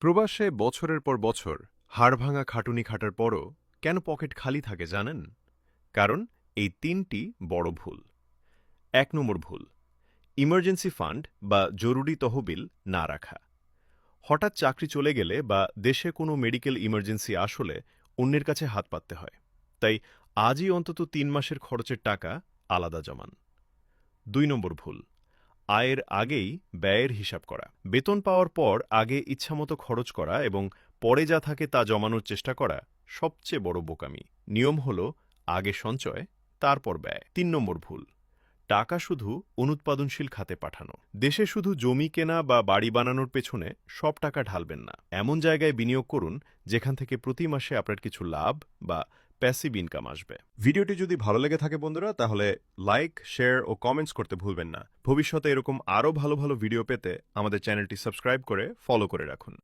প্রবাসে বছরের পর বছর হাড়ভাঙা খাটুনি খাটার পরও কেন পকেট খালি থাকে জানেন? কারণ এই তিনটি বড় ভুল। ১ নম্বর ভুল, ইমার্জেন্সি ফান্ড বা জরুরি তহবিল না রাখা। হঠাৎ চাকরি চলে গেলে বা দেশে কোনো মেডিকেল ইমার্জেন্সি আসলে অন্যের কাছে হাত পাততে হয়। তাই আজই অন্তত ৩ মাসের খরচের টাকা আলাদা জমান। ২ নম্বর ভুল, আয়ের আগেই ব্যয়ের হিসাব করা। বেতন পাওয়ার পর আগে ইচ্ছামতো খরচ করা এবং পরে যা থাকে তা জমানোর চেষ্টা করা সবচেয়ে বড় বোকামি। নিয়ম হলো আগে সঞ্চয়, তারপর ব্যয়। ৩ নম্বর ভুল, টাকা শুধু অনুৎপাদনশীল খাতে পাঠানো। দেশে শুধু জমি কেনা বা বাড়ি বানানোর পেছনে সব টাকা ঢালবেন না। এমন জায়গায় বিনিয়োগ করুন যেখান থেকে প্রতি মাসে আপনার কিছু লাভ বা প্যাসিভ ইনকাম আসবে। ভিডিওটি যদি ভালো লেগে থাকে বন্ধুরা, তাহলে লাইক, শেয়ার ও কমেন্টস করতে ভুলবেন না। ভবিষ্যতে এরকম আরও ভালো ভালো ভিডিও পেতে আমাদের চ্যানেলটি সাবস্ক্রাইব করে ফলো করে রাখুন।